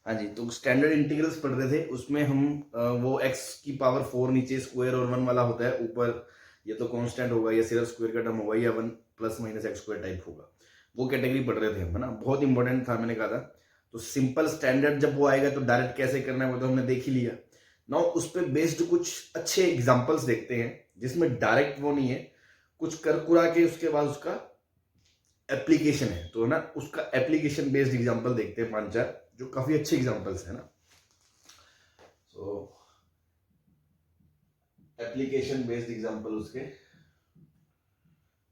हाँ जी, तो standard integrals पढ़ रहे थे, उसमें हम वो x की पावर 4 नीचे स्क्वायर और 1 वाला होता है, ऊपर या तो कांस्टेंट होगा या सिर्फ स्क्वायर का टर्म होगा या 1 plus minus x square type होगा, वो कैटेगरी पढ़ रहे थे हम, है ना। बहुत इंपॉर्टेंट था, मैंने कहा था। तो सिंपल स्टैंडर्ड जब वो आएगा तो डायरेक्ट कैसे करना है वो तो हमने देख ही लिया। नाउ उस पर बेस्ड कुछ अच्छे एग्जाम्पल्स देखते हैं जिसमें डायरेक्ट वो नहीं है, कुछ कर कुरा के उसके बाद उसका एप्लीकेशन है, तो ना उसका एप्लीकेशन बेस्ड एग्जांपल देखते हैं 5-4 जो काफी अच्छे एग्जांपल्स है ना। सो एप्लीकेशन बेस्ड एग्जांपल उसके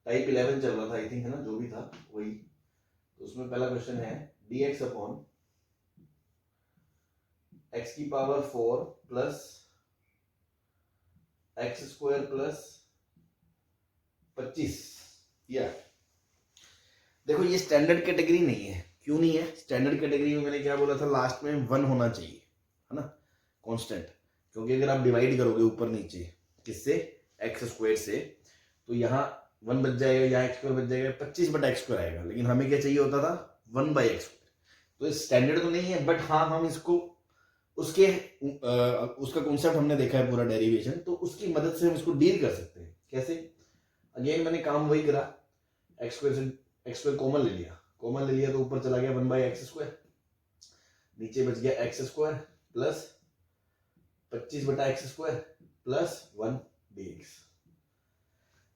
टाइप 11 चल रहा था आई थिंक, है ना, जो भी था वही। तो उसमें पहला क्वेश्चन है dx अपॉन x की power 4 plus x square plus 25। या देखो ये स्टैंडर्ड कैटेगरी नहीं है। क्यों नहीं है? स्टैंडर्ड कैटेगरी में मैंने क्या बोला था लास्ट में, 1 होना चाहिए, है ना, कांस्टेंट। क्योंकि अगर आप डिवाइड करोगे ऊपर नीचे किससे, एक्स स्क्वायर से, तो यहाँ 1 बच जाएगा, यहाँ एक्स स्क्वायर बच जाएगा, 25/x² आएगा। लेकिन हमें क्या चाहिए होता था, 1/x²। तो स्टैंडर्ड तो नहीं है, बट हाँ हम इसको उसके उसका कॉन्सेप्ट हमने देखा है पूरा डेरिवेशन, तो उसकी मदद से हम इसको डील कर सकते हैं। कैसे? अगेन मैंने काम वही करा, एक्स स्क्वायर से एक्स स्क्वायर कॉमन ले लिया तो ऊपर चला गया 1/x², नीचे बच गया x square plus 25/x² plus 1 dx।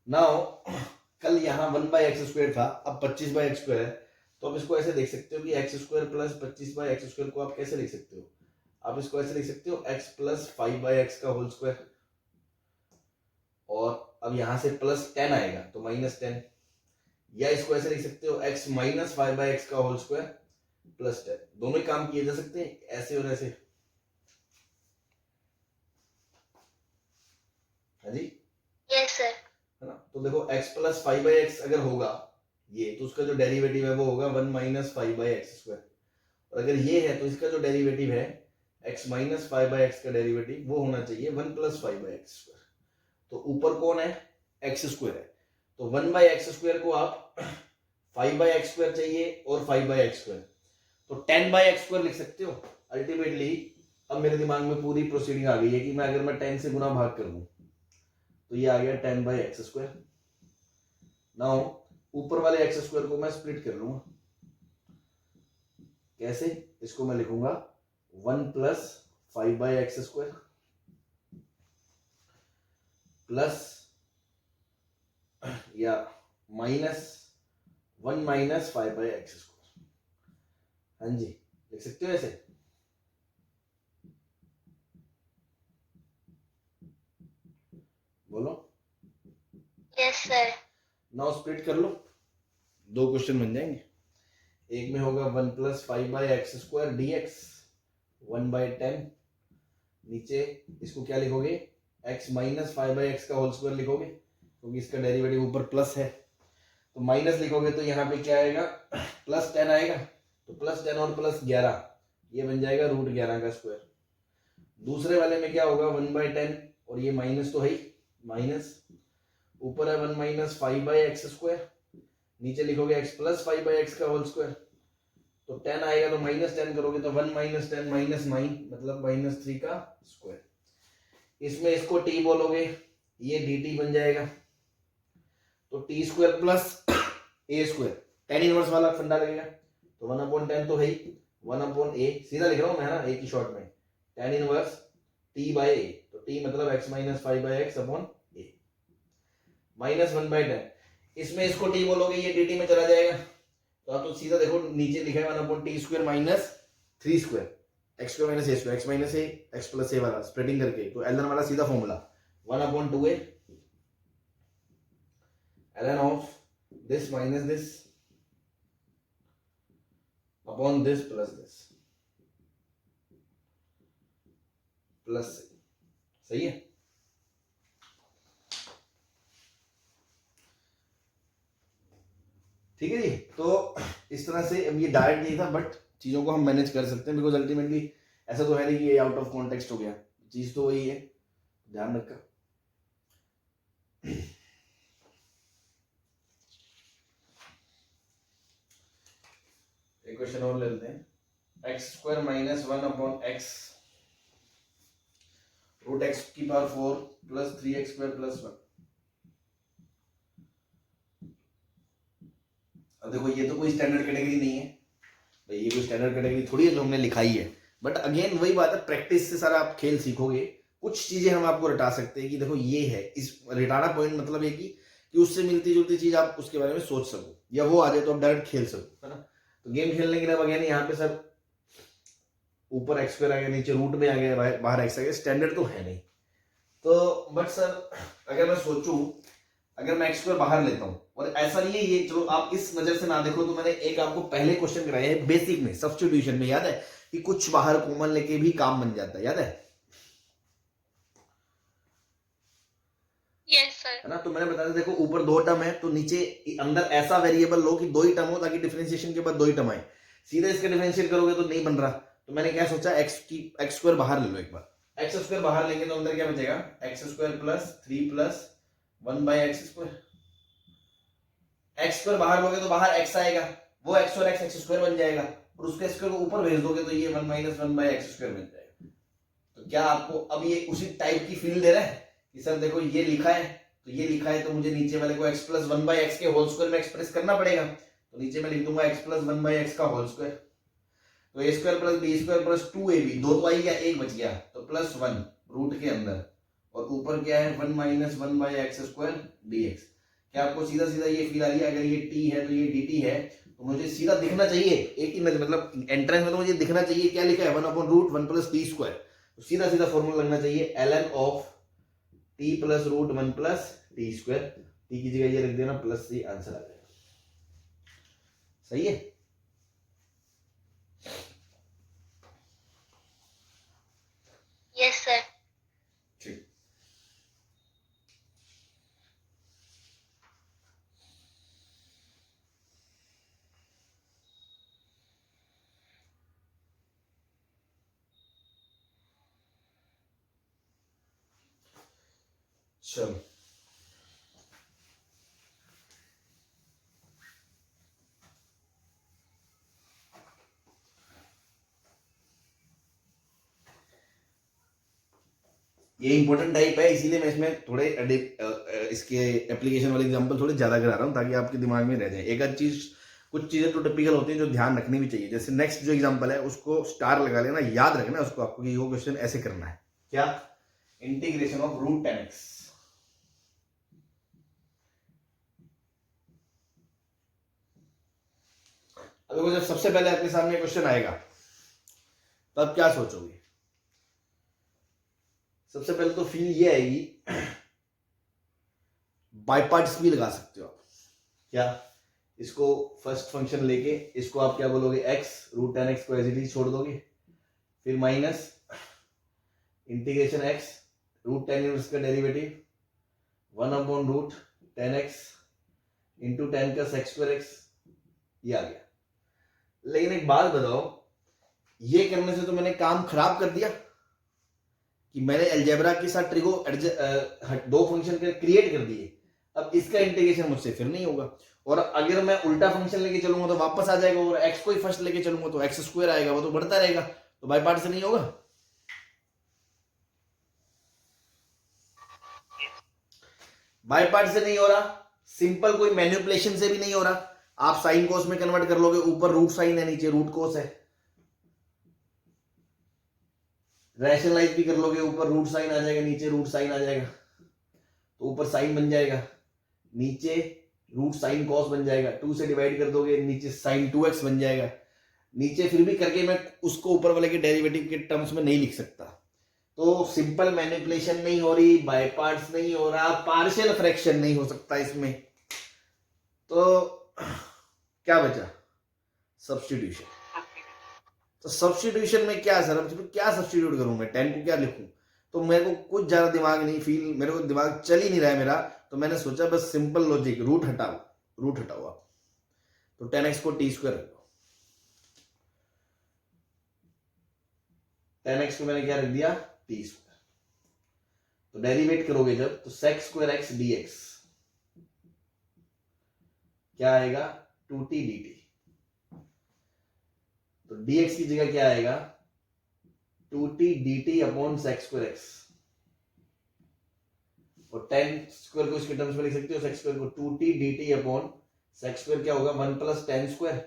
Now कल यहाँ 1/x² था, अब 25/x² है, तो आप इसको ऐसे देख सकते हो कि x² प्लस 25/x² को आप कैसे लिख सकते हो, आप इसको ऐसे लिख सकते हो x प्लस 5/x का होल स्क्वायर, और अब यहां से प्लस 10 आएगा तो -10, या इसको ऐसे लिख सकते हो x माइनस 5/x का होल स्क्वायर प्लस 10। दोनों ही काम किए जा सकते हैं, ऐसे और ऐसे। हाँ जी, यस सर। है ना। तो देखो x प्लस 5/x अगर होगा ये, तो उसका जो डेरिवेटिव है वो होगा 1 माइनस 5/x²। और अगर ये है तो इसका जो डेरिवेटिव है x माइनस 5/x का डेरिवेटिव वो होना चाहिए 1 प्लस 5/x²। तो ऊपर कौन है, x² है, तो 1/x² को आप 5/x² चाहिए और 5/x², तो 10/x² लिख सकते हो अल्टीमेटली। अब मेरे दिमाग में पूरी प्रोसीडिंग आ गई है कि मैं अगर मैं 10 से गुना भाग कर दूं तो ये आ गया 10/x²। नाउ ऊपर वाले x² को मैं स्प्लिट कर लूंगा, कैसे? इसको मैं लिखूंगा 1 प्लस 5/x² प्लस या माइनस 1 माइनस 5/x²। हाँ जी, लिख सकते हो ऐसे। बोलो। Yes sir. नाउ स्प्लिट कर लो, 2 क्वेश्चन बन जाएंगे। एक में होगा 1 प्लस 5/x² dx 1/10, नीचे इसको क्या लिखोगे, x माइनस 5/x का होल स्क्वायर लिखोगे क्योंकि इसका डेरिवेटिव ऊपर प्लस है, तो माइनस लिखोगे तो यहाँ पे क्या आएगा, प्लस 10 आएगा, तो प्लस 10 और प्लस 11 ये बन जाएगा √11 का स्क्वायर। दूसरे वाले में क्या होगा 1/10, और ये माइनस तो है ही, माइनस ऊपर है 1 माइनस 5/x², नीचे लिखोगे x प्लस 5/x का होल स्क्वायर, तो 10 आएगा तो -10 करोगे तो 1 माइनस 10 -9 मतलब -3 का स्क्वायर। इसमें इसको t बोलोगे, ये dt बन जाएगा, तो t² plus a², tan inverse वाला फंडा लगेगा, तो 1/10 तो है ही, 1/a सीधा लिख रहा हूं मैं, है ना, a की शॉर्ट में, tan इनवर्स t/a, तो t मतलब x minus 5/x upon a minus 1/10। इसमें इसको t बोलोगे, ये dt में चला जाएगा, तो आप तो सीधा देखो नीचे लिखा है 1/t² minus 3² x² minus a², x minus a x plus a वाला स्प्लिटिंग करके, तो ln वाला सीधा formula 1/2a ln of this minus this upon this plus this plus. सही है। ठीक है जी। तो इस तरह से, अब ये डायरेक्ट नहीं था बट चीजों को हम मैनेज कर सकते हैं, बिकॉज अल्टीमेटली ऐसा तो है नहीं कि ये आउट ऑफ कॉन्टेक्स्ट हो गया, चीज तो वही है, ध्यान रखा। एक क्वेश्चन और ले लेते हैं। X square minus 1 upon x root x की power 4 plus 3x square plus 1। अब देखो ये तो कोई स्टैंडर्ड कैटेगरी नहीं है भाई, ये कोई स्टैंडर्ड कैटेगरी थोड़ी है जो हमने लिखाई है, बट अगेन वही बात है, प्रैक्टिस से सारा आप खेल सीखोगे। कुछ चीजें हम आपको रटा सकते हैं कि देखो ये है, इस रटाना पॉइंट मतलब है कि उससे मिलती जुलती चीज आप उसके बारे में सोच सको, या वो आ जाए तो आप डायरेक्ट खेल सको, है ना। तो गेम खेलने के लिए अगेन यहाँ पे सर ऊपर एक्स स्क्वायर आ गया, नीचे रूट में आ गया, बाहर एक्स आ गया, स्टैंडर्ड तो है नहीं। तो बट सर अगर मैं सोचूं, अगर मैं एक्स स्क्वायर बाहर लेता हूं, और ऐसा नहीं है ये, चलो आप इस नजर से ना देखो, तो मैंने एक आपको पहले क्वेश्चन कराया है बेसिक में सब्स्टिट्यूशन में, याद है कि कुछ बाहर कॉमन लेके भी काम बन जाता है, याद है? Yes sir. है ना। तो मैंने बताया देखो ऊपर 2 टर्म है, तो नीचे अंदर ऐसा वेरिएबल लो कि 2 ही टर्म हो, ताकि डिफरेंशिएशन के बाद 2 ही टर्म आए। सीधा इसका डिफरेंशिएट करोगे तो नहीं बन रहा, तो मैंने क्या सोचा, एक्स स्क्वायर बाहर ले लो एक बार। एक्स स्क्वायर बाहर लेंगे तो अंदर क्या बचेगा, x square plus 3 plus 1 by x square. X square बाहर लोगे तो बाहर एक्स आएगा, वो एक्स और एक्स स्क्वायर बन जाएगा, और उसके स्क्वायर को ऊपर भेज दोगे तो ये 1 माइनस 1 बाई एक्स स्क्वायर बन जाएगा। तो क्या आपको अब ये उसी टाइप की फील दे रहा है कि सर देखो ये लिखा है, तो ये लिखा है तो मुझे नीचे वाले को एक्स प्लस 1 बाई एक्स के होल स्क्वायर में एक्सप्रेस करना पड़ेगा, तो नीचे मैं लिख दूंगा एक्स प्लस 1 बाई एक्स का होल स्क्वायर। तो a square plus b square plus 2ab, 2 तो आई गया, 1 बच गया, तो प्लस 1 रूट के अंदर, और ऊपर क्या है 1 minus 1 by x square dx। क्या आपको सीधा सीधा ये फील आ रही है, अगर ये t है तो ये dt है, तो मुझे सीधा दिखना चाहिए एक ही मतलब एंट्रेंस में, तो मुझे दिखना चाहिए क्या लिखा है 1 upon root 1 plus t square, तो सीधा सीधा फॉर्मूला लगना चाहिए ln of t plus root 1 plus t square, t की जगह ये रख देना प्लस c, आंसर आ जाएगा। सही है। Yes sir. ठीक, चलो ये इंपॉर्टेंट टाइप है, इसीलिए मैं इसमें थोड़े इसके एप्लीकेशन वाले एग्जांपल थोड़े ज्यादा करा रहा हूँ, ताकि आपके दिमाग में रह जाए। एक आध चीज, कुछ चीजें तो टिपिकल होती हैं जो ध्यान रखनी भी चाहिए। जैसे नेक्स्ट जो एग्जांपल है उसको स्टार लगा लेना, याद रखना उसको आपको कि वो क्वेश्चन ऐसे करना है। क्या? Integration of root 10x। अब जब सबसे पहले आपके सामने क्वेश्चन आएगा तो आप क्या सोचोगे? सबसे पहले तो फील ये आएगी, बाय पार्ट्स भी लगा सकते हो आप। क्या? इसको फर्स्ट फंक्शन लेके इसको आप क्या बोलोगे, x रूट 10x को एज इट इज छोड़ दोगे, फिर minus integration x root 10 inverse का derivative 1 upon root 10x into 10 का सेक्स स्क्वायर x, ये आ गया। लेकिन एक बात बताओ, ये करने से तो मैंने काम खराब कर दिया कि मैंने अलजेब्रा के साथ ट्रिगो 2 फंक्शन क्रिएट कर दिए। अब इसका इंटीग्रेशन मुझसे फिर नहीं होगा, और अगर मैं उल्टा फंक्शन लेके चलूंगा तो वापस आ जाएगा, और x को ही फर्स्ट लेके चलूंगा तो एक्स स्क्वायर आएगा, वो तो बढ़ता रहेगा, तो बाय पार्ट से नहीं होगा। बाय पार्ट से नहीं हो रहा, सिंपल कोई मैनिपुलेशन से भी नहीं हो रहा। आप साइन कोस में कन्वर्ट कर लोगे, ऊपर रूट साइन है नीचे रूट कोस है, रैशनलाइज भी कर लोगे, ऊपर रूट साइन आ जाएगा नीचे रूट साइन आ जाएगा, तो ऊपर साइन बन जाएगा, नीचे रूट साइन कॉस बन जाएगा, 2 से डिवाइड कर दोगे नीचे साइन 2x बन जाएगा, नीचे फिर भी करके मैं उसको ऊपर वाले के डेरिवेटिव के टर्म्स में नहीं लिख सकता। तो सिंपल मैनिपुलेशन नहीं हो रही, बाय पार्ट्स नहीं हो रहा, पार्शियल फ्रैक्शन नहीं हो सकता इसमें, तो क्या बचा? सब्स्टिट्यूशन। तो सब्स्टिट्यूशन में क्या सर, क्या सब्स्टिट्यूट करूं मैं, 10 को क्या लिखूं? तो मेरे को कुछ ज्यादा दिमाग नहीं फील, मेरे को दिमाग चल ही नहीं रहा है मेरा, तो मैंने सोचा बस सिंपल लॉजिक, रूट हटाओ आप, तो 10x को टी स्क्वायर रख दो, 10x को मैंने क्या रख दिया, टी स्क्वायर। तो डेरिवेट करोगे जब, तो sec स्क्वायर x dx क्या आएगा, 2t dt। तो dx की जगह क्या आएगा 2t dt upon sec square x, और tan स्क्वायर को इसके टर्म्स में लिख सकते हो sec स्क्वायर को 2t dt upon sec square क्या होगा 1 प्लस tan स्क्वायर,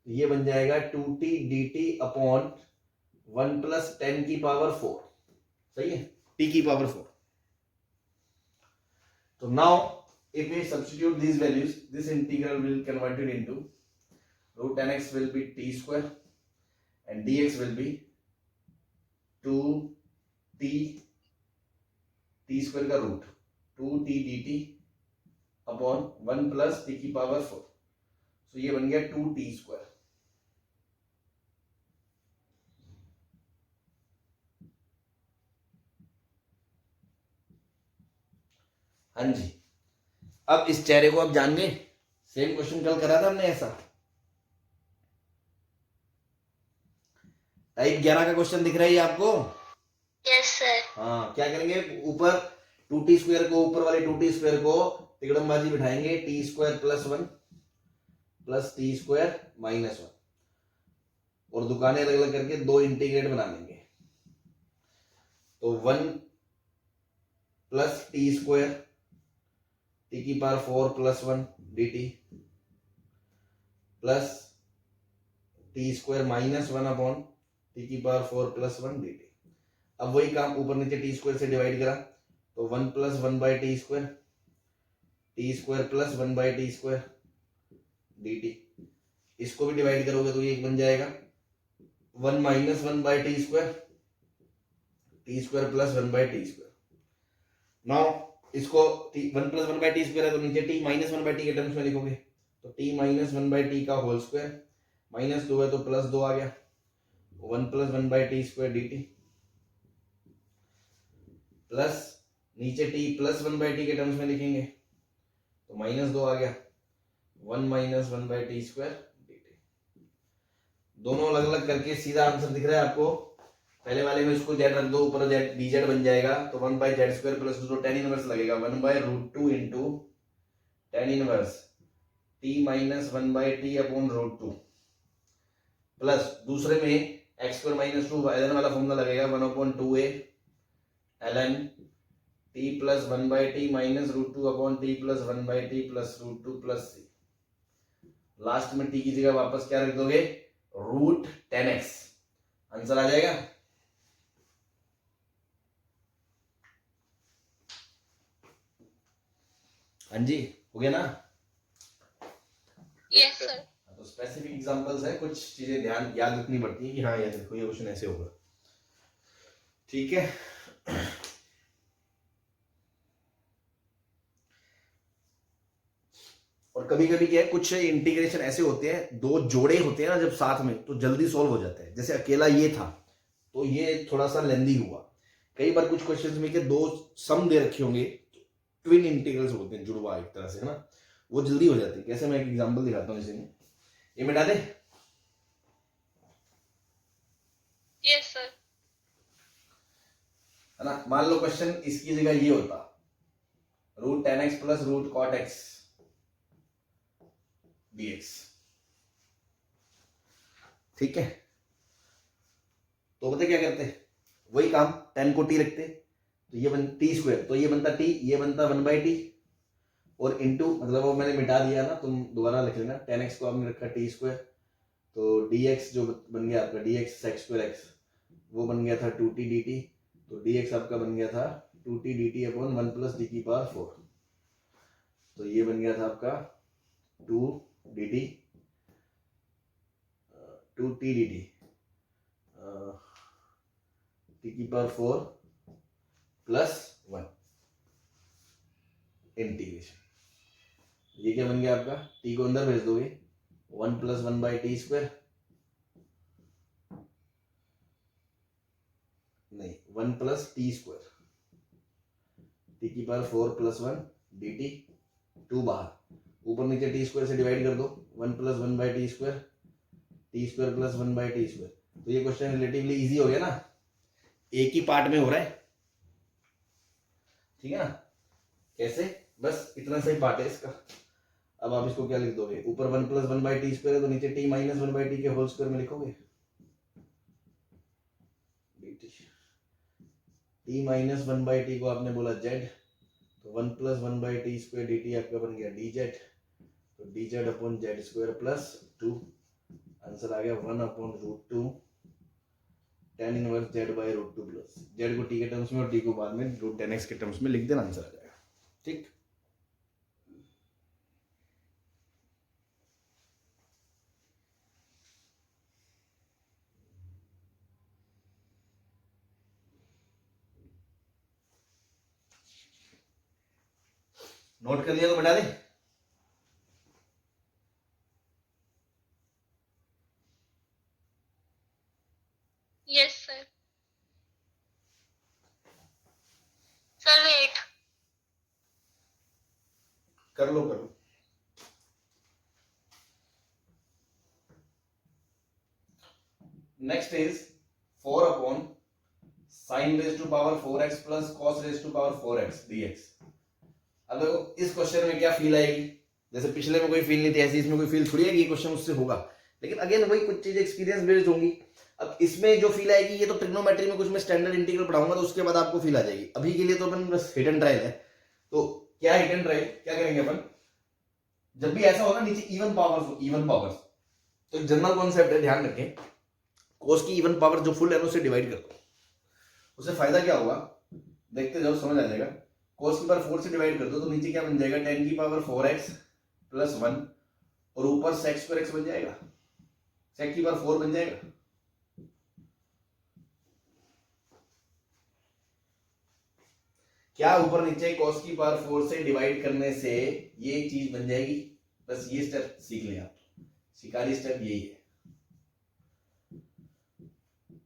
ये बन जाएगा 2t dt अपॉन 1 प्लस 10 की पावर 4, सही है, t की power 4. So now if we substitute these values, this integral will convert it into root 10x will be t square and dx will be 2t t square का root 2t dt upon 1 plus t की power 4. So ये बन गया 2t square. हाँ जी, अब इस चेहरे को आप जान गए. सेम क्वेश्चन कल करा था हमने ऐसा. टाइप 11 का क्वेश्चन दिख रहा है आपको? Yes sir. हाँ, क्या करेंगे, ऊपर 2t स्क्वायर को, ऊपर वाले 2t स्क्वायर को तिकड़मबाजी बिठाएंगे, t square plus 1 plus t square minus 1, और दुकानें अलग अलग करके दो इंटीग्रेट बना लेंगे. तो 1 प्लस t स्क्वायर t की power 4 plus 1 dt plus t square minus 1 upon t की पावर 4 प्लस 1 dt. अब वही काम ऊपर नीचे t स्क्वायर से डिवाइड करा, तो 1 plus 1 by T square plus 1 by T square dt. इसको भी डिवाइड करोगे तो ये एक बन जाएगा 1 minus 1 by T square plus 1 by T square. Now इसको 1 प्लस 1 बाई टी स्क्वायर है तो नीचे t माइनस 1 बाई टी के टर्म्स में लिखोगे, तो t माइनस 1 बाई टी का होल स्क्वायर, माइनस 2 है तो प्लस 2 आ गया, 1 plus 1 by T square dt plus नीचे t प्लस 1 बाई टी के टर्म्स में लिखेंगे तो माइनस 2 आ गया, 1 minus 1 by T square dt. दोनों अलग अलग करके सीधा आंसर दिख रहा है आपको. पहले वाले में इसको जेड रख दो, ऊपर जेड dz बन जाएगा, तो 1 by z square plus 2 tan inverse लगेगा 1 by root 2 into tan inverse t minus 1 by t upon root 2, plus दूसरे में एक्स स्क्वायर माइनस 2 ln वाला फॉर्मूला लगेगा 1 upon 2a ln t plus 1 by t minus root 2 upon t plus 1 by t plus root 2 plus c. Last में t की जगह वापस क्या रख दोगे, रूट 10x. आंसर आ जाएगा. हाँ जी, हो गया ना? Yes sir. तो स्पेसिफिक एग्जांपल्स है, कुछ चीजें ध्यान याद रखनी पड़ती है कि हाँ ये देखो ये क्वेश्चन ऐसे होगा. ठीक है. और कभी कभी क्या है, कुछ इंटीग्रेशन ऐसे होते हैं, दो जोड़े होते हैं ना जब साथ में, तो जल्दी सॉल्व हो जाते हैं. जैसे अकेला ये था तो ये थोड़ा सा लेंदी हुआ. कई बार कुछ क्वेश्चंस में के दो सम दे रखे होंगे, ट्विन इंटीग्रल्स होते हैं, जुड़वा एक तरह से, है ना, वो जल्दी हो जाती है. कैसे, मैं एक एग्जांपल दिखाता हूँ. इसी में ये मिटा दे. Yes sir. है ना, मान लो क्वेश्चन इसकी जगह ये होता root 10x plus root cot x dx. ठीक है, तो पता क्या करते, वही काम 10 को t रखते, तो ये बन टी स्क्वायर, तो ये बनता t, ये बनता 1 बाई टी, और इनटू मतलब वो मैंने मिटा दिया ना, तुम दोबारा लिख लेना. 10x को आपने रखा टी स्क्वायर, तो dx जो बन गया आपका dx sec स्क्वायर x, वो बन गया था 2t dt, तो dx आपका बन गया था 2t dt upon 1 plus T की पावर 4. तो ये बन गया था आपका 2t dt टी की पावर 4 प्लस 1 इंटीग्रेशन. ये क्या बन गया आपका, t को अंदर भेज दोगे 1 प्लस 1 बाई टी स्क्वायर, नहीं 1 प्लस टी स्क्वायर, टी की पावर 4 प्लस 1 dt, 2 बाहर, ऊपर नीचे टी स्क्वायर से डिवाइड कर दो, 1 plus 1 by T square plus 1 by T square. तो ये क्वेश्चन रिलेटिवली इजी हो गया ना, एक ही पार्ट में हो रहा है. ठीक है ना, कैसे, बस इतना सही पार्ट है इसका. अब आप इसको क्या लिख दोगे, ऊपर 1 + 1/t² है तो नीचे t - 1/t के होल स्क्वायर में लिखोगे dt। t - 1/t को आपने बोला z, तो 1 + 1/t² dt आपका बन गया dz, तो dz/z² + 2, आंसर आ गया 1/√2 tan inverse z/√2 plus z को t के टर्म्स में और t को बाद में √tan x के टर्म्स में लिख देना, आंसर आ जाएगा। ठीक, नोट कर लिया तो बता दे। Yes sir. Sir wait. कर लो कर लो। Next is 4/sin⁴x plus cos⁴x dx। अब देखो इस क्वेश्चन में क्या फील आएगी, जैसे पिछले में कोई फील नहीं थी ऐसी इसमें कोई फील थोड़ी आएगी, ये क्वेश्चन उससे होगा, लेकिन अगेन वही कुछ चीजें एक्सपीरियंस बेस्ड होंगी। अब इसमें जो फील आएगी ये तो ट्रिग्नोमेट्री में कुछ मैं स्टैंडर्ड इंटीग्रल पढ़ाऊंगा तो उसके बाद आपको फील आ जाएगी, अभी के लिए तो अपन बस हिट एंड ट्रायल है। तो क्या हिट एंड ट्रायल, क्या करेंगे अपन, जब भी ऐसा होगा नीचे इवन पावर्स, तो जनरल कॉन्सेप्ट है, ध्यान रखें, कोस की इवन पावर जो फुल है उससे डिवाइड कर दो, उससे फायदा क्या होगा देखते जाओ, समझ आ जाएगा। cos की पावर 4 से डिवाइड कर दो तो नीचे क्या बन जाएगा, tan की पावर 4x + 1 और ऊपर sec² x बन जाएगा, sec की पावर 4 बन जाएगा। क्या ऊपर नीचे cos की पावर 4 से डिवाइड करने से ये चीज बन जाएगी, बस ये स्टेप सीख लें आप, शिकारी स्टेप यही है,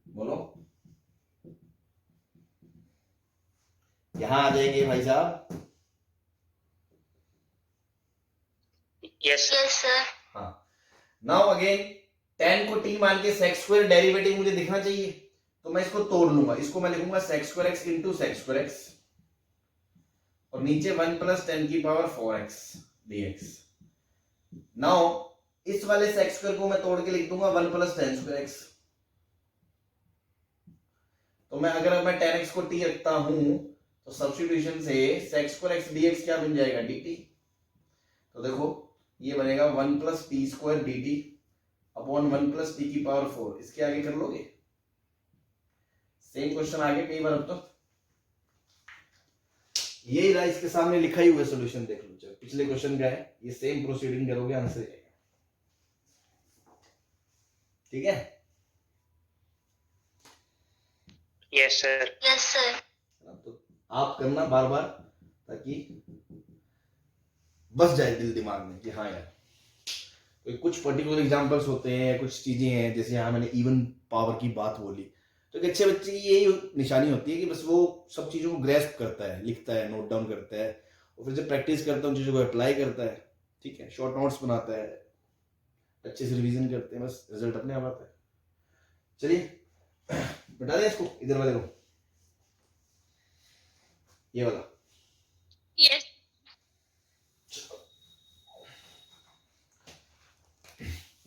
बोलो यहां आ जाएंगे भाई साहब। Yes sir. हाँ, नाउ अगेन tan को t मान के sec² डेरिवेटिव मुझे दिखना चाहिए, तो मैं इसको तोड़ लूंगा, इसको मैं लिखूंगा sec² x * sec² x और नीचे 1 + tan की पावर 4x dx। नाउ इस वाले sec² को मैं तोड़ के लिख दूंगा 1 + tan² x, तो मैं अगर मैं tan x को t रखता हूं तो सब्स्टिट्यूशन से sec² x dx क्या बन जाएगा, dt। तो देखो ये बनेगा 1 + t² dt अपॉन 1 + t की पावर 4, इसके आगे कर लोगे, सेम क्वेश्चन आगे कई बार। अब तो यही रहा, इसके सामने लिखा ही हुआ सॉल्यूशन देख लो, चलो पिछले क्वेश्चन का है, ये सेम प्रोसीडिंग करोगे आंसर आएगा। ठीक है, यस सर। Yes sir. तो आप करना बार बार ताकि बस जाए दिल दिमाग में कि हाँ यार, तो कुछ पर्टिकुलर एग्जांपल्स होते हैं, कुछ चीजें हैं, जैसे यहाँ मैंने इवन पावर की बात बोली, तो एक अच्छे बच्चे की यही निशानी होती है कि बस वो सब चीजों को ग्रेस्प करता है, लिखता है, नोट डाउन करता है और फिर जब प्रैक्टिस करता है उन चीजों को अप्लाई करता है, ठीक है, शॉर्ट नोट्स बनाता है, अच्छे से रिवीजन करते हैं, बस रिजल्ट अपने आप आता है। चलिए बता दें इसको, इधर वाले को, ये वाला। यस।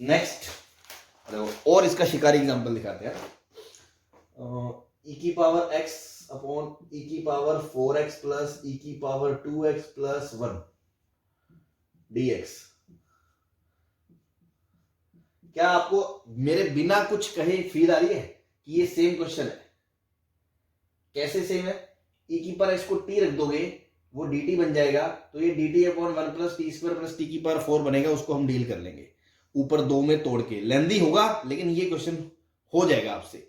नेक्स्ट और इसका शिकारी एग्जांपल दिखाते हैं, e की पावर x अपॉन e की पावर 4x प्लस e की पावर 2x प्लस 1 dx। क्या आपको मेरे बिना कुछ कहे फील आ रही है कि ये सेम क्वेश्चन है? कैसे सेम है, e की पावर x को t रख दोगे वो dt बन जाएगा, तो ये dt upon 1 + t² plus t की पावर 4 बनेगा, उसको हम डील कर लेंगे ऊपर दो में तोड़ के, लेंदी होगा लेकिन ये क्वेश्चन हो जाएगा आपसे।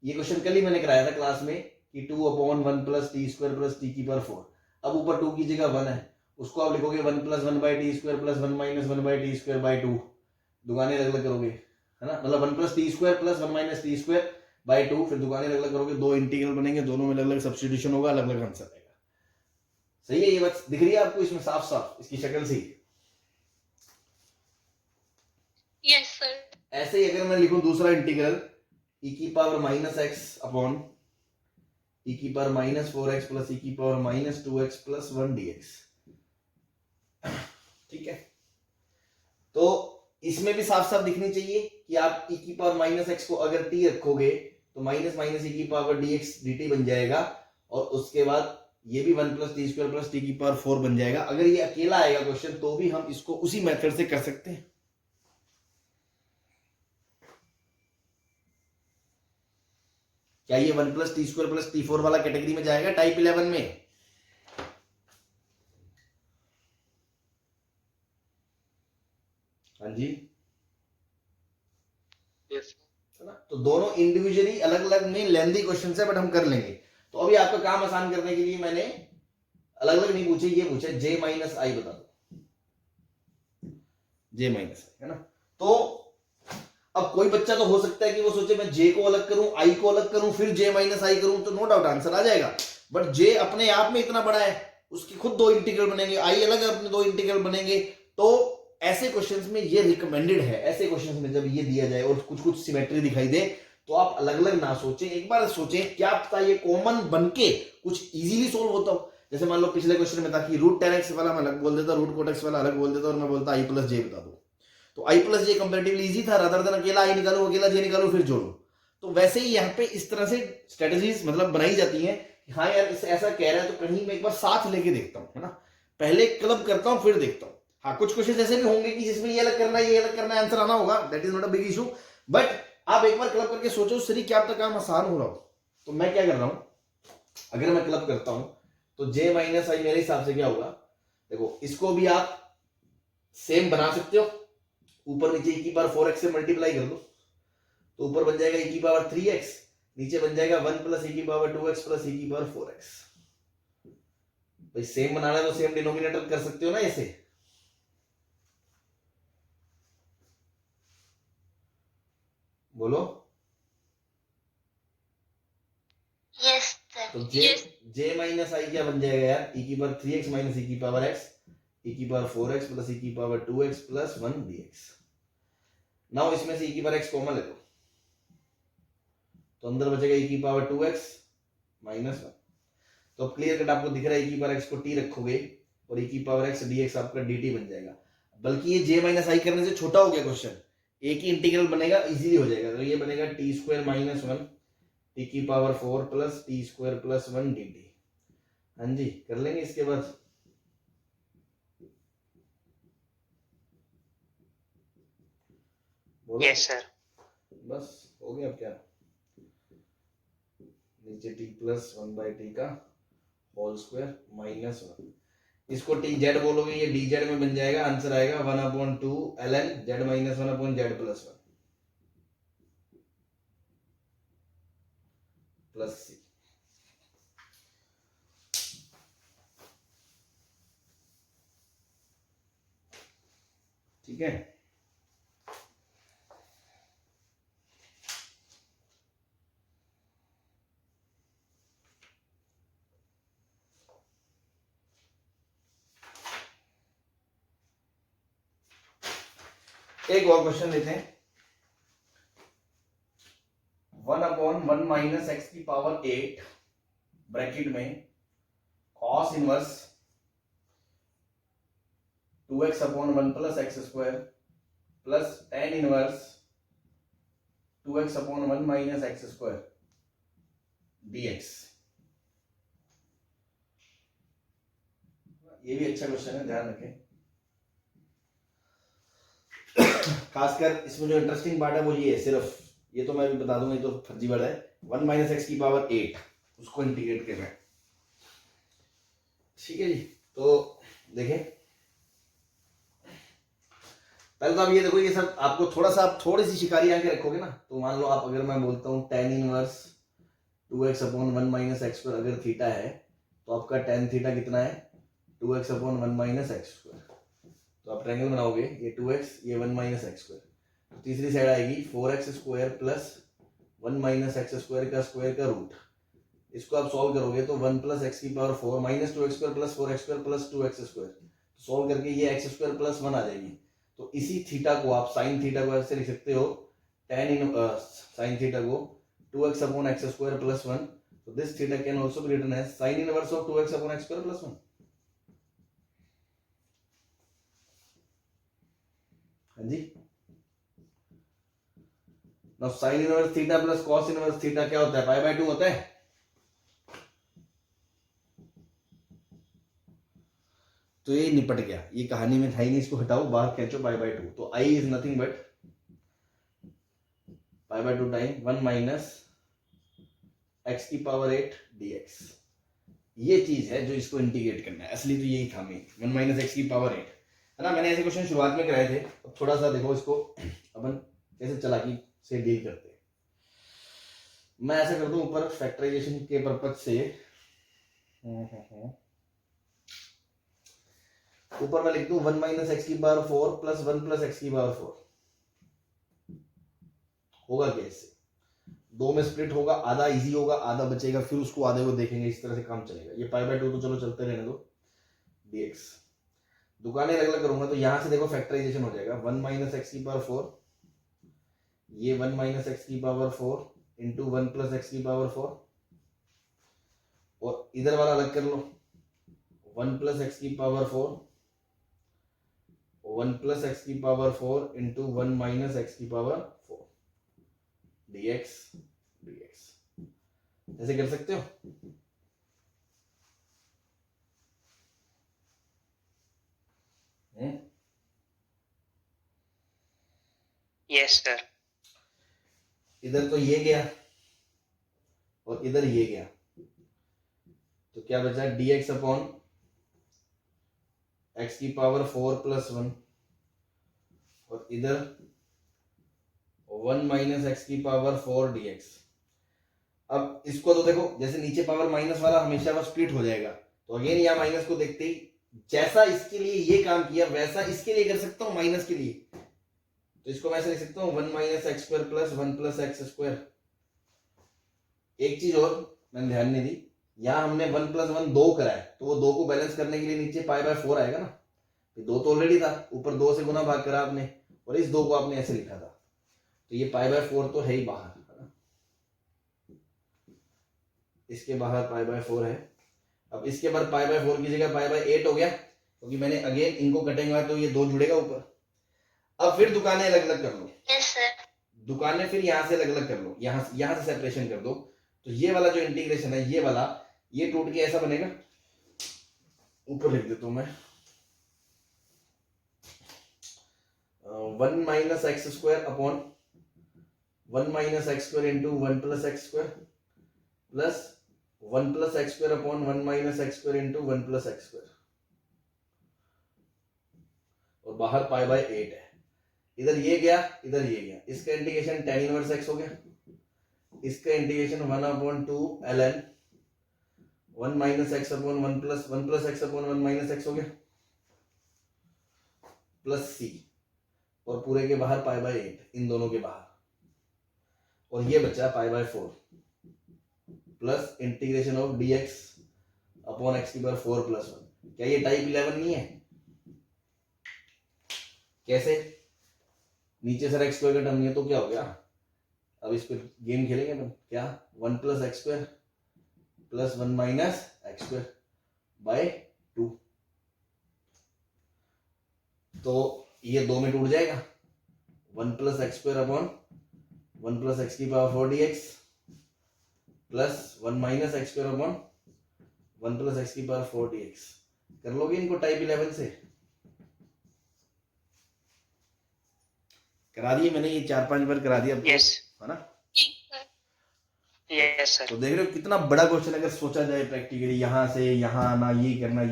ये क्वेश्चन कल ही मैंने कराया था क्लास में कि 2/1 + t² प्लस t की पावर 4, अब ऊपर 2 की जगह 1 है, उसको आप लिखोगे 1 + 1/t² प्लस 1 - 1/t²/2, दुगाने अलग अलग करोगे, है ना, मतलब 1 + t² प्लस 1 - t²/2, फिर दुगाने अलग अलग करोगे, दो इंटीग्रल बनेंगे, दोनों में अलग अलग सब्स्टिट्यूशन होगा, अलग अलग आंसर आएगा। सही है, ये बात दिख रही है आपको इसमें साफ साफ, इसकी शक्ल से ही। Yes sir. ऐसे ही अगर मैं लिखूं दूसरा इंटीग्रल e की पावर -x अपॉन e की पावर -4x प्लस e की पावर -2x प्लस 1 dx, ठीक है, तो इसमें भी साफ साफ दिखनी चाहिए कि आप e की पावर माइनस एक्स को अगर t रखोगे तो माइनस माइनस e की पावर dx dt बन जाएगा, और उसके बाद ये भी 1 plus t square plus T की पावर 4 बन जाएगा। अगर ये अकेला आएगा क्वेश्चन तो भी हम इसको उसी मेथड से कर सकते हैं। क्या ये 1 plus t square plus T 4 वाला कैटेगरी में जाएगा टाइप 11 में? हाँ जी, है ना? तो दोनों इंडिविजुअली अलग अलग में लेंथी क्वेश्चन है, बट हम कर लेंगे। तो अभी आपका काम आसान करने के लिए मैंने अलग अलग नहीं पूछे, ये पूछे जे माइनस आई बता दो, जे माइनस आई, है ना? तो अब कोई बच्चा तो हो सकता है कि वो सोचे मैं जे को अलग करूं, आई को अलग करूं, फिर जे माइनस आई करूं, तो नो डाउट आंसर आ जाएगा। बट जे अपने आप में इतना बड़ा है, उसकी खुद दो इंटीग्रल बनेंगे, आई अलग अपने दो इंटीग्रल बनेंगे। तो ऐसे क्वेश्चंस में ये रिकमेंडेड है, ऐसे क्वेश्चंस में जब ये दिया जाए और कुछ कुछ सिमेट्री दिखाई दे तो आप अलग अलग ना सोचें, एक बार सोचें क्या पता ये कॉमन बनके कुछ इजीली सोल्व होता हो। जैसे मान लो पिछले क्वेश्चन में था कि रूट टेन एक्स वाला मैं अलग बोल देता, रूट कोट एक्स वाला अलग बोल देता और मैं बोलता आई प्लस जे बता दो, तो आई प्लस जे कंपेरेटिवली इजी था, रादर देन अकेला आई निकालो अकेला जे निकालो फिर जोड़ो। तो वैसे ही यहाँ पे इस तरह से स्ट्रेटेजीज मतलब बनाई जाती हैं कि हाँ यार ऐसा कह रहा है तो कहीं मैं एक बार साथ लेके देखता हूँ, है ना? पहले क्लब करता हूँ फिर देखता हूँ। हाँ, कुछ क्वेश्चन ऐसे भी होंगे कि जिसमें ये अलग करना है ये अलग करना है, आंसर आना होगा, that is not a big issue. But आप एक बार क्लब करके सोचो सरी क्या आपका काम आसान हो रहा हो। तो मैं क्या कर रहा हूं, अगर मैं क्लब करता हूं तो जे माइनस आई मेरे हिसाब से क्या होगा, देखो इसको भी आप सेम बना सकते हो, ऊपर नीचे e की पावर 4x से मल्टीप्लाई कर दो तो ऊपर बन जाएगा e की पावर 3x, नीचे बन जाएगा 1 प्लस e की पावर 2x प्लस e की पावर 4x। भाई सेम बनाना है तो सेम डिनोमिनेटर कर सकते हो ना ऐसे। बोलो यस सर। तो जे माइनस आई क्या बन जाएगा यार, e की पावर 3x माइनस e की पावर x, e की पावर 4x प्लस e की power 2x plus 1 dx। Now इसमें से e की पावर x कॉमन ले लो तो अंदर बचेगा e की पावर 2x माइनस 1। तो अब क्लियर कट आपको दिख रहा है e की पावर x को t रखोगे और e की पावर x dx आपका dt बन जाएगा। बल्कि ये j माइनस आई करने से छोटा हो गया क्वेश्चन, एक ही इंटीग्रल बनेगा, इजीली हो जाएगा। तो ये बनेगा टी स्क्वायर माइनस 1 टी की power 4 plus t square plus 1 dt। हाँ जी, कर लेंगे इसके बाद। Yes sir. बस हो गया। अब क्या, नीचे टी प्लस 1 बाई टी का होल स्क्वायर माइनस 1, इसको टी जेड बोलोगे ये डी जेड में बन जाएगा, आंसर आएगा 1/2 ln z minus 1/z plus 1 plus C. ठीक है, एक और क्वेश्चन लेते हैं। 1/1 माइनस एक्स की पावर 8 ब्रैकेट में cos inverse 2x/1 plus x square plus tan inverse 2x/1 minus x square dx। ये भी अच्छा क्वेश्चन है, ध्यान रखें। खासकर इसमें जो इंटरेस्टिंग पार्ट है वो ये है, सिर्फ ये तो मैं भी बता दूंगा, ये तो फर्जी वर्ड है। 1 माइनस एक्स की पावर 8 उसको इंटीग्रेट कर रहे हैं। ठीक है जी, तो देखें पहले तो आप ये देखो, ये सब आपको थोड़ा सा आप थोड़ी सी शिकारी आके रखोगे ना, तो मान लो आप अगर मैं बोलता हूँ tan inverse 2x/1 minus x square अगर थीटा है तो आपका tan थीटा कितना है 2x/1 माइनस एक्स स्क्वायर। तो आप ट्रायंगल बनाओगे, ये 2x ये 1 माइनस एक्स स्क्वायर, तो तीसरी साइड आएगी 4x square plus 1 minus x square का रूट। इसको आप सॉल्व करोगे तो 1 प्लस एक्स की power 4 minus 2x square plus 4x square plus 2x square, solve करके ये एक्स स्क्वायर प्लस 1 आ जाएगी। तो इसी थीटा को आप साइन थीटा को ऐसे लिख सकते हो, tan इन साइन थीटा को 2x/x स्क्वायर प्लस 1। तो this theta can also be written as sin inverse of 2x/x square plus 1। जी now sine inverse theta plus cos inverse theta क्या होता है? पाई बाय 2 होता है। तो ये निपट गया, ये कहानी में था ही नहीं, इसको हटाओ, बाहर खींचो पाई बाय 2। तो I is nothing but pi by 2 time 1 minus x की पावर 8 dx। ये चीज है जो इसको इंटीग्रेट करना है, असली तो यही था मेन, 1 माइनस एक्स की पावर 8 है ना। मैंने ऐसे क्वेश्चन शुरुआत में कराए थे, अब थोड़ा सा देखो इसको अपन कैसे चालाकी से डील करते हैं। मैं ऐसा कर दूं ऊपर फैक्टराइजेशन के पर्पज से, ऊपर मैं लिख दूं 1 माइनस एक्स की पावर 4 प्लस 1 प्लस एक्स की पावर 4। होगा कैसे? दो में स्प्लिट होगा, आधा इजी होगा, आधा बचेगा, फिर उसको आधे को देखेंगे, इस तरह से काम चलेगा। ये पाई बाय 2 तो चलो चलते रहने दो, dx दुकानें अलग अलग करूंगा तो यहां से देखो फैक्टराइजेशन हो जाएगा 1 माइनस एक्स की पावर 4, ये 1 माइनस एक्स की पावर 4 इंटू 1 प्लस एक्स की पावर 4, और इधर वाला अलग कर लो 1 प्लस एक्स की पावर 4, 1 प्लस एक्स की पावर 4 इंटू 1 माइनस एक्स की पावर 4 dx dx। ऐसे कर सकते हो? Yes sir. इधर तो ये गया और इधर ये गया, तो क्या बचा? dx अपॉन एक्स की पावर 4 प्लस 1, और इधर 1 माइनस एक्स की पावर 4 dx। अब इसको तो देखो, जैसे नीचे पावर माइनस वाला हमेशा वो स्प्लिट हो जाएगा, तो अगेन यहाँ माइनस को देखते ही जैसा इसके लिए ये काम किया वैसा इसके लिए कर सकता हूँ माइनस के लिए। तो इसको मैं ऐसे लिख सकता हूँ 1 minus x square plus 1 plus x square. एक चीज और मैंने ध्यान नहीं दी, यहाँ हमने 1 प्लस 1 2 करा है, तो वो 2 को बैलेंस करने के लिए नीचे पाई बाय 4 आएगा ना। 2 तो ऑलरेडी था, ऊपर 2 से गुना भाग करा आपने, और इस 2 को आपने ऐसे लिखा था, तो ये पाई बाय 4 तो है ही बाहर, है ना, इसके बाहर पाई बाय 4 है। अब इसके बाद पाई बाय 4 की जगह पाई बाय 8 हो गया, क्योंकि मैंने अगेन इनको कटेंगे तो ये 2 जुड़ेगा ऊपर। अब फिर दुकानें अलग अलग कर लो, यस सर। दुकानें फिर यहाँ से अलग अलग कर लो, यहाँ से सेपरेशन कर दो, तो ये वाला जो इंटीग्रेशन है ये वाला, ये टूट के ऐसा बनेगा, ऊपर लिख देता हूं मैं 1 minus x square upon 1 minus x square into 1 plus x square plus 1 plus x square upon 1 minus x square into 1 plus x square, और बाहर पाई बाय 8 है। इधर ये गया, इधर ये गया, इसका इंटीग्रेशन tan इनवर्स x हो गया, इसका integration 1 upon 2 ln 1 minus x upon 1 plus x upon 1 minus x हो गया, प्लस c, और पूरे के बाहर पाई बाय 8, इन दोनों के बाहर, और ये बचा pi by 4 plus integration of dx upon x की पावर 4 प्लस 1। क्या ये टाइप 11 नहीं है? कैसे? नीचे सर एक्स स्क्वायर का टर्म नहीं है तो क्या हो गया? अब इस पर गेम खेलेंगे अपन, क्या 1 plus x square plus 1 minus x square by 2, तो ये 2 में टूट जाएगा, 1 plus x square upon 1 plus x की power 4 dx plus 1 minus x square upon 1 plus x की पावर 4 dx। कर लोगे इनको टाइप 11 से? करा दिए मैंने, ये 4-5 बार करा दिया, यस है ना। Yes sir. तो देख रहे हो कितना बड़ा क्वेश्चन अगर सोचा जाए प्रैक्टिकली, यहाँ से यहाँ आना, ये करना,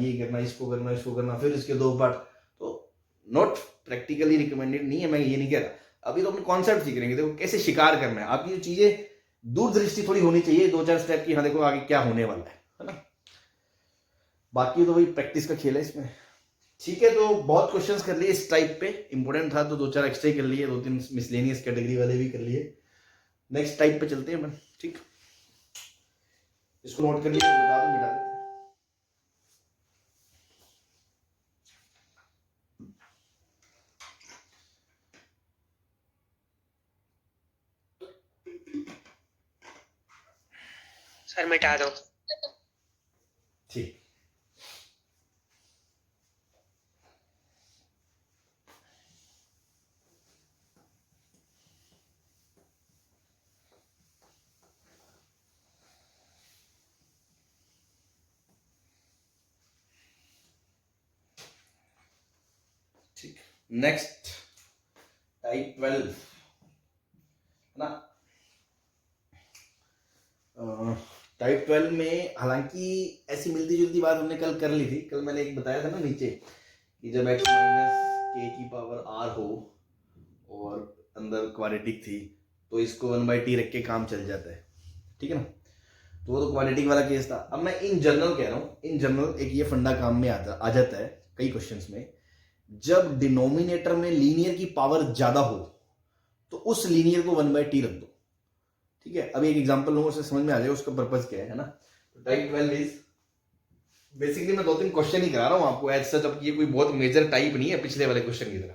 इसको करना, फिर इसके 2 पार्ट, तो नॉट प्रैक्टिकली रिकमेंडेड नहीं है, मैं ये नहीं कह रहा। अभी तो अपने कॉन्सेप्ट सीख रहेंगे, देखो कैसे शिकार करना है, आपकी जो चीजें दूरदृष्टि थोड़ी होनी चाहिए, 2-4 स्टेप की, हाँ देखो आगे क्या होने वाला है ना। बाकी तो वही प्रैक्टिस का खेल है इसमें। ठीक है, तो बहुत क्वेश्चंस कर लिए इस टाइप पे, इंपोर्टेंट था तो 2-4 एक्स्ट्रा कर लिए, 2-3 मिसलेनियस कैटेगरी वाले भी कर लिए। नेक्स्ट टाइप पे चलते हैं अपन, ठीक, इसको नोट कर लीजिए, बता दूं मिटा देते हैं। सर मिटा दो। ठीक, नेक्स्ट टाइप 12 ना। टाइप 12 में हालांकि ऐसी मिलती जुलती बात हमने कल कर ली थी। कल मैंने एक बताया था ना नीचे कि जब x माइनस के की पावर r हो और अंदर क्वाड्रेटिक थी तो इसको 1/t रख के काम चल जाता है, ठीक है ना। तो वो तो क्वाड्रेटिक वाला केस था। अब मैं इन जनरल कह रहा हूँ, इन जनरल एक ये फंडा काम में आ जाता है कई क्वेश्चंस में। जब डिनोमिनेटर में लीनियर की पावर ज्यादा हो तो उस लीनियर को 1/t रख दो, ठीक है। अभी एक एग्जांपल लूंगा, उससे समझ में आ जाएगा उसका पर्पस क्या है ना। तो टाइप 12 इज बेसिकली मैं 2-3 क्वेश्चन ही करा रहा हूं आपको एज सच। अब ये कोई बहुत मेजर टाइप नहीं है पिछले वाले क्वेश्चन की तरह,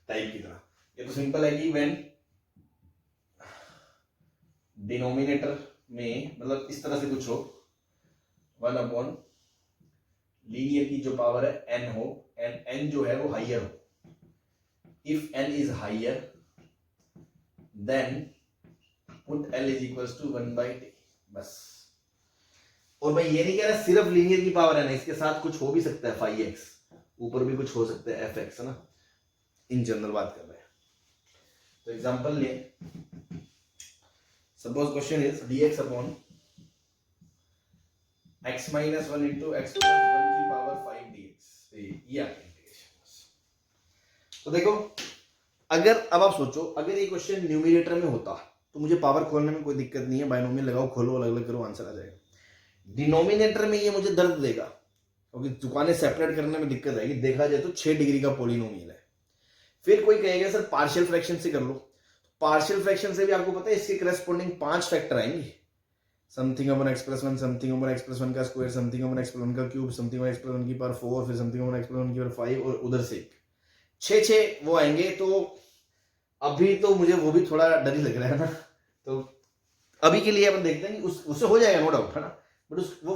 टाइप की तरह। ये तो सिंपल है कि व्हेन डिनोमिनेटर में मतलब इस तरह से कुछ हो 1/, लीनियर की जो पावर है n हो एंड n जो है वो हाइयर हो। If n is higher then put l is equals to 1/t, बस। और मैं ये नहीं कह रहा सिर्फ लीनियर की पावर है ना, इसके साथ कुछ हो भी सकता है, phi x ऊपर भी कुछ हो सकता है, fx है ना। इन जनरल बात कर रहे हैं। तो एग्जांपल ले, suppose question is dx upon x minus 1 into x plus 1 की पावर 5 dx। ये आ गया इंटीग्रेशन। तो देखो, अगर अब आप सोचो अगर ये क्वेश्चन न्यूमरेटर में होता तो मुझे पावर खोलने में कोई दिक्कत नहीं है, बायनोमियल लगाओ, खोलो, अलग अलग करो, आंसर आ जाएगा। डिनोमिनेटर में ये मुझे दर्द देगा क्योंकि दुकानें सेपरेट करने में दिक्कत आएगी। देखा जाए तो 6 डिग्री का पॉलिनोमियल है। फिर कोई कहेगा सर पार्शियल फ्रैक्शन से कर लो। पार्शियल फ्रैक्शन से भी आपको पता है इसके करस्पॉन्डिंग 5 फैक्टर आएंगे, something upon x plus 1, something upon x plus 1 का square, something upon x plus 1 का cube, something upon x plus 1 की पावर 4, फिर समथिंग अपॉन x प्लस 1 की पावर 5 और उधर से 6 वो आएंगे। तो अभी तो मुझे वो भी थोड़ा डर ही लग रहा है ना। तो अभी के लिए अपन देखते हैं कि उससे हो जाएगा, नो डाउट, है ना। बट वो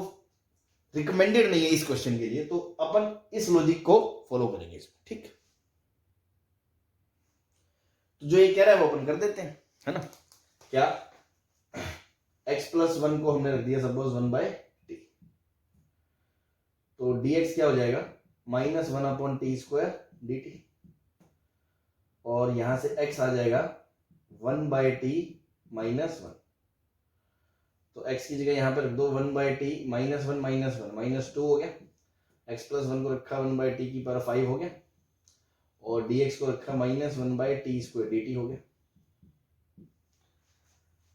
रिकमेंडेड नहीं है इस क्वेश्चन के लिए, तो अपन इस लॉजिक को फॉलो करेंगे इसमें, ठीक। तो जो ये कह रहा है वो अपन कर देते हैं, है ना। क्या x प्लस 1 को हमने रख दिया सपोज 1/t, तो dx क्या हो जाएगा माइनस 1/t² dt, और यहां से x आ जाएगा 1/t माइनस 1। तो x की जगह यहां पर रख दो 1/t माइनस 1 माइनस 1 माइनस 2 हो गया। x प्लस 1 को रखा 1/t की पावर 5 हो गया, और dx को रखा माइनस 1/t² dt हो गया।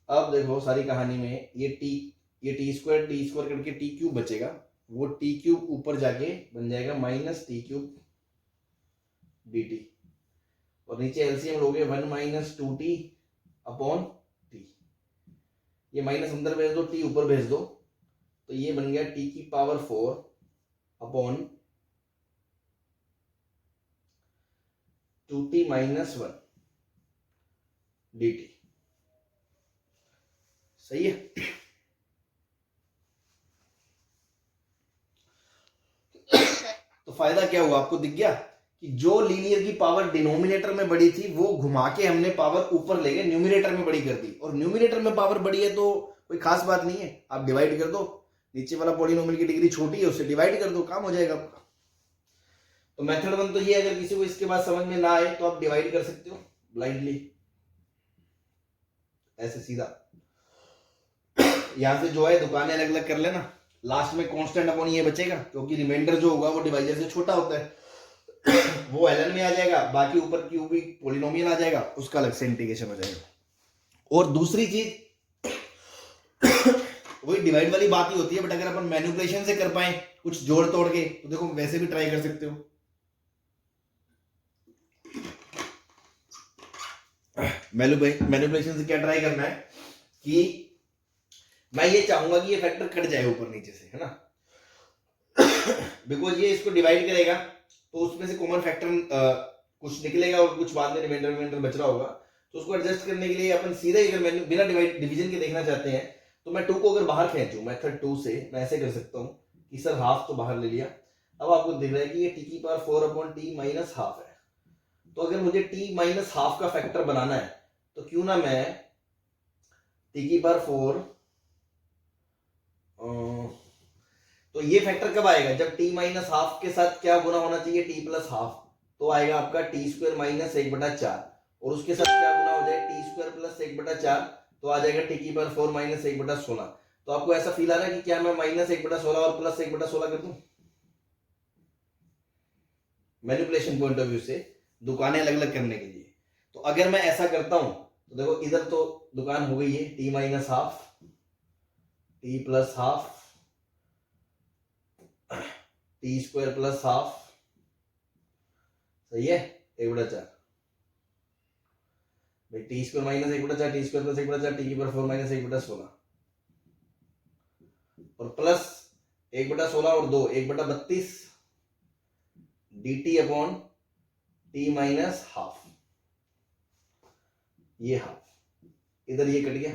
अब देखो सारी कहानी में ये t² करके t³ बचेगा, वो t³ ऊपर जाके बन जाएगा माइनस t³ dt, और नीचे एलसीएम लोगे 1 माइनस 2t अपॉन t। ये माइनस अंदर भेज दो, t ऊपर भेज दो, तो ये बन गया t की power 4 upon 2t minus 1 dt। सही है। तो फायदा क्या हुआ आपको दिख गया कि जो लीनियर की पावर डिनोमिनेटर में बड़ी थी वो घुमा के हमने पावर ऊपर ले गए, न्यूमरेटर में बड़ी कर दी। और न्यूमरेटर में पावर बड़ी है तो कोई खास बात नहीं है, आप डिवाइड कर दो, नीचे वाला पॉलिनोमियल की डिग्री छोटी है उससे डिवाइड कर दो, काम हो जाएगा आपका। तो मेथड 1 तो ये, अगर किसी को इसके बाद समझ में ना आए तो आप डिवाइड कर सकते हो ब्लाइंडली ऐसे सीधा। यहां से जो है दुकानें अलग अलग कर लेना, लास्ट में कांस्टेंट अपॉन ये बचेगा क्योंकि रिमाइंडर जो होगा वो डिवाइजर से छोटा होता है वो ln में आ जाएगा, बाकी ऊपर क्यूबिक पॉलिनोमियल आ जाएगा, उसका अलग से इंटीग्रेशन हो जाएगा। और दूसरी चीज वही डिवाइड वाली बात ही होती है, बट अगर अपन मैनिपुलेशन से कर पाए कुछ जोड़ तोड़ के तो देखो वैसे भी ट्राई कर सकते हो। मैनिपुलेशन से क्या ट्राई करना है कि मैं ये चाहूंगा कि ये फैक्टर कट जाए ऊपर नीचे से, है ना। बिकॉज ये इसको डिवाइड करेगा तो उसमें से कॉमन फैक्टर कुछ निकलेगा और कुछ बाद में रिमाइंडर बच रहा होगा, तो उसको एडजस्ट करने के लिए अपन सीधा ही अगर बिना डिवीजन के देखना चाहते हैं तो मैं 2 को अगर बाहर खींचूं मेथड 2 से, मैं ऐसे कर सकता हूं कि सर हाफ तो बाहर ले लिया। अब आपको दिख रहा है कि ये t की power 4 upon t minus half है। तो अगर मुझे t माइनस हाफ का फैक्टर बनाना है तो क्यों ना मैं t की पावर 4, तो ये फैक्टर कब आएगा जब t माइनस हाफ के साथ क्या गुना होना चाहिए, t प्लस हाफ। तो आएगा आपका टी स्क्वायर माइनस 1/4, और उसके साथ क्या गुना हो जाए, टी स्क्वायर प्लस 1/4, तो आ जाएगा टी की पावर 4 माइनस 1/16। तो आपको ऐसा फील आ रहा है कि क्या मैं माइनस 1/16 और प्लस 1/16 कर दूं? मैनिपुलेशन पॉइंट ऑफ व्यू से दुकानें अलग अलग करने के लिए। तो अगर मैं ऐसा करता हूं तो देखो इधर तो दुकान हो गई है T minus half, T plus half, T square plus half, सही है, 1/4 भाई, T square minus 1/4, T square plus 1/4, T की पावर 4 माइनस 1/16, और प्लस 1/16 और 2 1/32 dt upon T minus half, ये हाफ, इधर ये कट गया,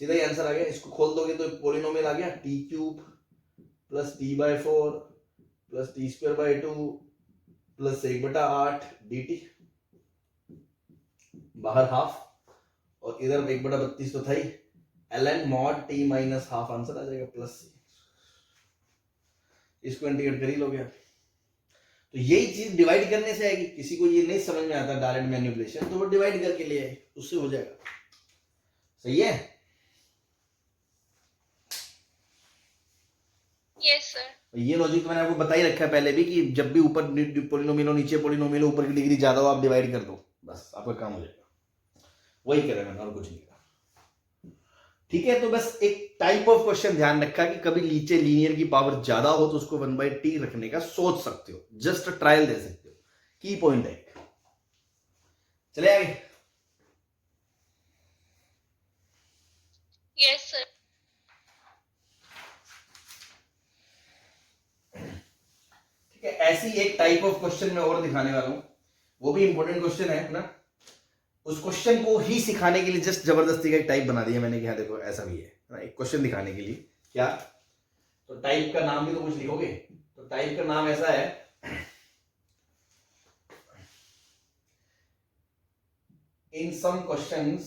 सीधा ही आंसर आ गया। इसको खोल दोगे तो पॉलिनोमियल आ गया, t cube plus t by 4 plus t square by 2 plus 1/8 dt, बाहर हाफ और इधर 1/32 तो था ही, ln mod t minus half, answer आ जाएगा प्लस। इसको इंटीग्रेट कर ही लोगे आप। तो यही चीज डिवाइड करने से आएगी। किसी को ये नहीं समझ में आता डायरेक्ट मैनिपुलेशन, तो वो डिवाइड करके ले आए, उससे हो जाएगा। सही है? Yes sir. ये लॉजिक तो मैंने आपको बता ही रखा है पहले भी कि जब भी ऊपर पोलिनोमियल हो, नीचे पोलिनोमियल हो, ऊपर की डिग्री ज्यादा हो, आप डिवाइड कर दो, बस आपका काम हो जाएगा। वही करें मैंने, और कुछ नहीं करा। ठीक है, तो बस एक टाइप ऑफ क्वेश्चन ध्यान रखा कि कभी नीचे लीनियर की पावर ज्यादा हो तो उसको 1/t रखने का सोच सकते हो, जस्ट ट्रायल दे सकते हो। की पॉइंट है। चले आगे। Yes sir. ठीक है, ऐसी एक टाइप ऑफ क्वेश्चन मैं और दिखाने वाला हूं, वो भी इंपॉर्टेंट क्वेश्चन है ना। उस क्वेश्चन को ही सिखाने के लिए जस्ट जबरदस्ती का एक टाइप बना दिया मैंने कि हाँ देखो ऐसा भी है ना, एक क्वेश्चन दिखाने के लिए। क्या तो टाइप का नाम भी तो कुछ लिखोगे, तो टाइप का नाम ऐसा है, in some questions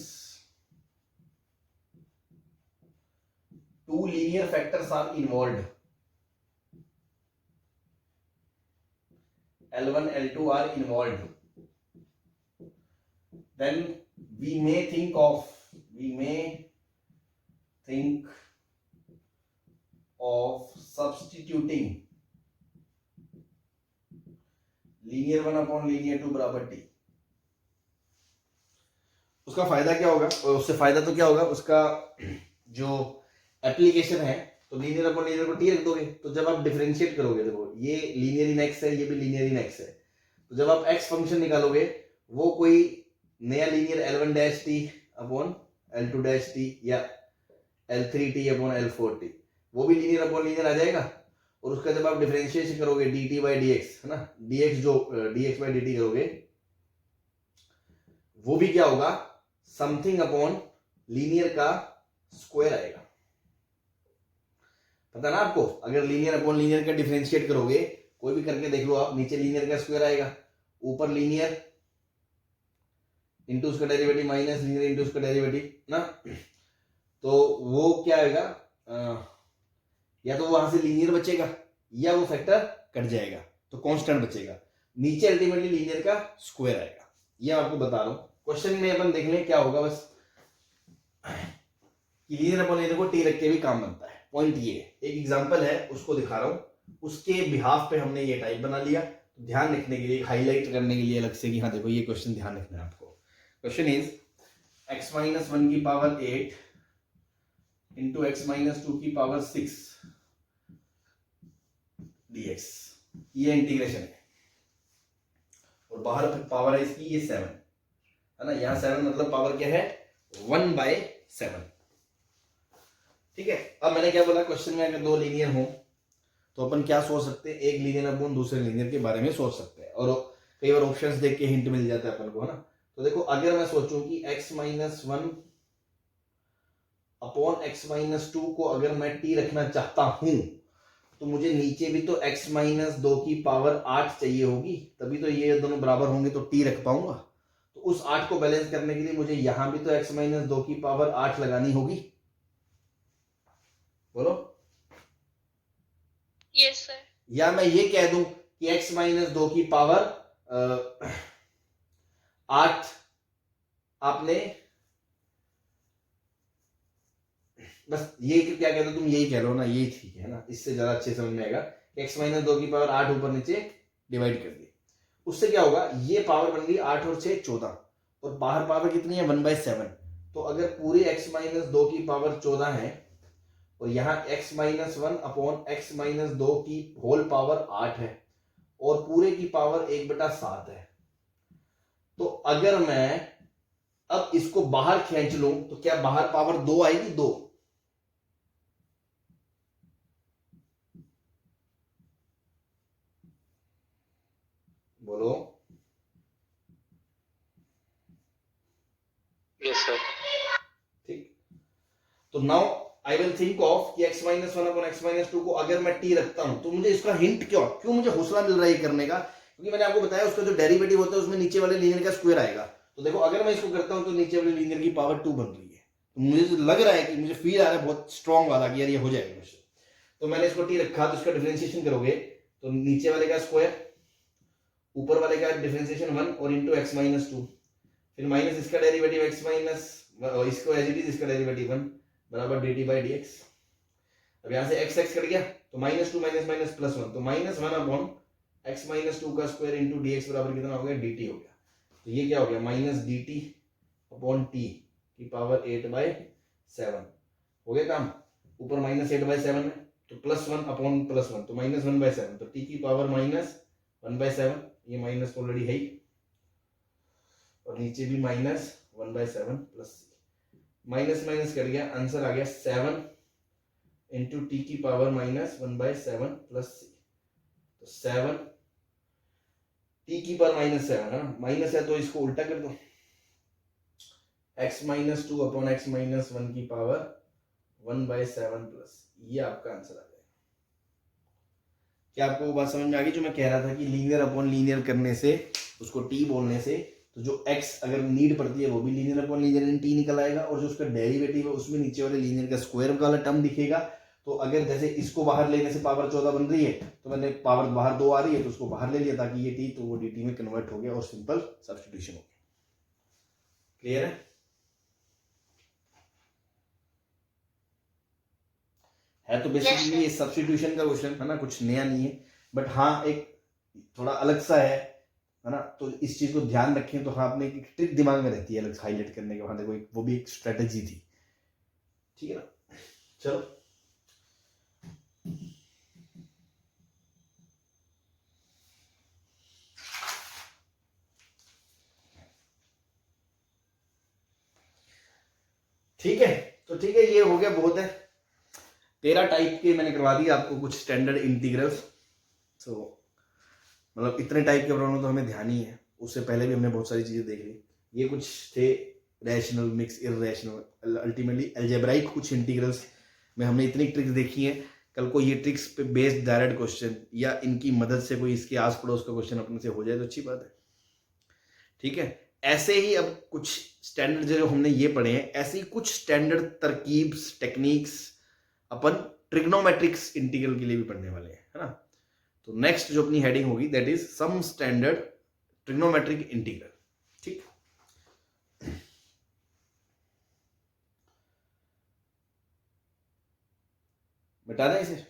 two linear factors are involved, L1 L2 are involved, then we may think of substituting linear 1 upon linear 2 बराबर t। उसका फायदा क्या होगा, और उससे फायदा तो क्या होगा, उसका जो एप्लीकेशन है, तो लीनियर अपॉन लीनियर को टी रख दोगे, तो जब आप डिफरेंशिएट करोगे, देखो ये लीनियर इन एक्स है, ये भी लीनियर इन एक्स है, तो जब आप एक्स फंक्शन निकालोगे वो कोई नया linear L1 dash T upon L2 dash T या L3 T upon L4 T, वो भी लीनियर अपॉन लीनियर आ जाएगा। और उसका जब आप डिफरेंशिएशन करोगे dt बाई dx, है ना, dx जो dx बाई dt करोगे, वो भी क्या होगा, समथिंग अपॉन लीनियर का स्क्वायर आएगा। पता ना आपको, अगर लीनियर अपॉन लीनियर का डिफरेंशिएट करोगे, कोई भी करके देख लो आप, नीचे लीनियर का स्क्वायर आएगा, ऊपर लीनियर इंटू उसका डेरिवेटिव माइनस लीनियर इंटू उसका डेरिवेटिव ना, तो वो क्या आएगा, या तो वहां से लीनियर बचेगा या वो फैक्टर कट जाएगा, तो कांस्टेंट बचेगा, नीचे अल्टीमेटली लीनियर का स्क्वायर आएगा। ये आपको बता रहा हूं, क्वेश्चन में अपन देख लें क्या होगा, बस लीनियर अपॉन लीनियर को टी रख के भी काम बनता है। पॉइंट ये एक एग्जांपल है, उसको दिखा रहा हूं, उसके बिहाफ पे हमने ये टाइप बना लिया। ध्यान रखने के लिए, हाईलाइट करने के लिए अलग से कि हाँ देखो ये क्वेश्चन ध्यान रखना है आपको। क्वेश्चन इज x माइनस 1 की पावर 8 इंटू x माइनस 2 की पावर 6 dx, ये इंटीग्रेशन है, और बाहर पावर है इसकी ये 7 है ना, यहां 7 मतलब पावर क्या है 1/7। ठीक है, अब मैंने क्या बोला, क्वेश्चन में अगर दो लीनियर हो तो अपन क्या सोच सकते हैं, एक लीनियर अपॉन दूसरे लीनियर के बारे में सोच सकते हैं, और कई बार ऑप्शंस देख के हिंट मिल जाता है अपन को, है ना। तो देखो अगर मैं सोचूं कि x minus 1 upon x minus 2 को अगर मैं t रखना चाहता हूं, तो मुझे नीचे भी तो x माइनस 2 की पावर 8 चाहिए होगी, तभी तो ये दोनों बराबर होंगे तो t रख पाऊंगा। तो उस 8 को बैलेंस करने के लिए मुझे यहां भी तो x माइनस 2 की पावर 8 लगानी होगी, बोलो। Yes sir. या मैं ये कह दूं कि x माइनस 2 की पावर 8 आपने, बस ये क्या कहते हो तुम, यही कह लो ना, यही ठीक है ना, इससे ज्यादा अच्छे समझ में आएगा। x माइनस 2 की पावर 8 ऊपर नीचे डिवाइड कर दिए, उससे क्या होगा, ये पावर बन गई 8 और 6 14, और बाहर पावर कितनी है 1/7। तो अगर पूरे x माइनस 2 की पावर 14 है और यहाँ x minus 1 upon x minus 2 की होल पावर 8 है और पूरे की पावर 1/7 है, तो अगर मैं अब इसको बाहर खींच लूं तो क्या बाहर पावर 2 आएगी, 2। बोलो। Yes, sir. ठीक, तो now I will think of कि x minus 1 upon x minus 2 को अगर मैं t रखता हूं तो मुझे इसका हिंट क्यों मुझे हौसला मिल रहा है ये करने का, क्योंकि मैंने आपको बताया उसका जो डेरिवेटिव होता है उसमें नीचे वाले लीनियर का स्क्वायर आएगा। तो देखो अगर मैं इसको करता हूं तो नीचे वाले लीनियर की पावर 2 बन रही है, तो मुझे लग रहा है कि मुझे फील आ रहा है बहुत स्ट्रॉन्ग वाला कि यार ये हो जाएगा मुझसे। तो मैंने इसको t रखा, तो इसका डिफरेंशिएशन करोगे तो नीचे वाले का स्क्वायर, ऊपर वाले का डिफरेंशिएशन 1 और इंटू x माइनस 2, फिर माइनस इसका डेरिवेटिव x माइनस इसको एज इट इज इसका डेरिवेटिव 1 बराबर dt बाई dx। अब यहां से x कट गया तो माइनस 2 माइनस माइनस प्लस 1, तो माइनस 1 अपॉन x माइनस 2 का स्क्वायर इंटू dx बराबर कितना हो गया, dt हो गया। तो ये क्या हो गया, माइनस dt अपॉन t की पावर 8/7 हो गया काम। ऊपर माइनस 8/7 है तो प्लस 1 अपॉन प्लस 1, तो माइनस 1/7, तो t की पावर माइनस 1/7, ये माइनस ऑलरेडी है ही, और नीचे भी माइनस 1/7 प्लस माइनस माइनस कर गया, आंसर आ गया 7 इंटू टी की पावर माइनस 1/7 प्लस सी। तो 7 टी की पावर माइनस 7 है ना, माइनस है तो इसको उल्टा कर दो, x minus 2 upon x minus 1 की पावर 1/7 प्लस, ये आपका आंसर आ जाएगा। क्या आपको वो बात समझ में आ गई जो मैं कह रहा था कि लीनियर अपॉन लीनियर करने से, उसको t बोलने से, तो जो x अगर नीड पड़ती है वो भी लीनियर अपॉन लीनियर इन t निकल आएगा, और जो उसका डेरिवेटिव है उसमें नीचे वाले लीनियर का स्क्वायर वाला टर्म दिखेगा। तो अगर जैसे इसको बाहर लेने से पावर 14 बन रही है, तो मैंने पावर बाहर 2 आ रही है तो उसको बाहर ले लिया ताकि ये t तो वो dt में कन्वर्ट हो गया और सिंपल सब्स्टिट्यूशन हो गया। क्लियर है तो बेसिकली ये सब्स्टिट्यूशन का क्वेश्चन है ना, कुछ नया नहीं है, बट हाँ एक थोड़ा अलग सा है ना, तो इस चीज को ध्यान रखें। तो हाँ, अपने एक ट्रिक दिमाग में रहती है अलग हाईलाइट करने के, वहां देखो वो भी एक स्ट्रेटेजी थी, ठीक है ना। चलो ठीक है, तो ठीक है, ये हो गया, बहुत है। 13 टाइप के मैंने करवा दिया आपको कुछ स्टैंडर्ड इंटीग्रल्स। तो मतलब इतने टाइप के प्रॉब्लम तो हमें ध्यान ही है, उससे पहले भी हमने बहुत सारी चीजें देख ली। ये कुछ थे rational, mix, irrational, ultimately algebraic कुछ इंटीग्रल्स में हमने इतनी ट्रिक्स देखी हैं। कल को ये ट्रिक्स पे बेस्ड डायरेक्ट क्वेश्चन या इनकी मदद से कोई इसके आस पड़ोस का क्वेश्चन अपने से हो जाए तो अच्छी बात है, ठीक है। ऐसे ही अब कुछ स्टैंडर्ड जो हमने ये पढ़े हैं, ऐसी कुछ स्टैंडर्ड तरकीब्स, टेक्निक्स अपन ट्रिग्नोमेट्रिक्स इंटीग्रल के लिए भी पढ़ने वाले हैं, है ना। तो नेक्स्ट जो अपनी हेडिंग होगी that is some standard trigonometric integral, ठीक। बता दें इसे।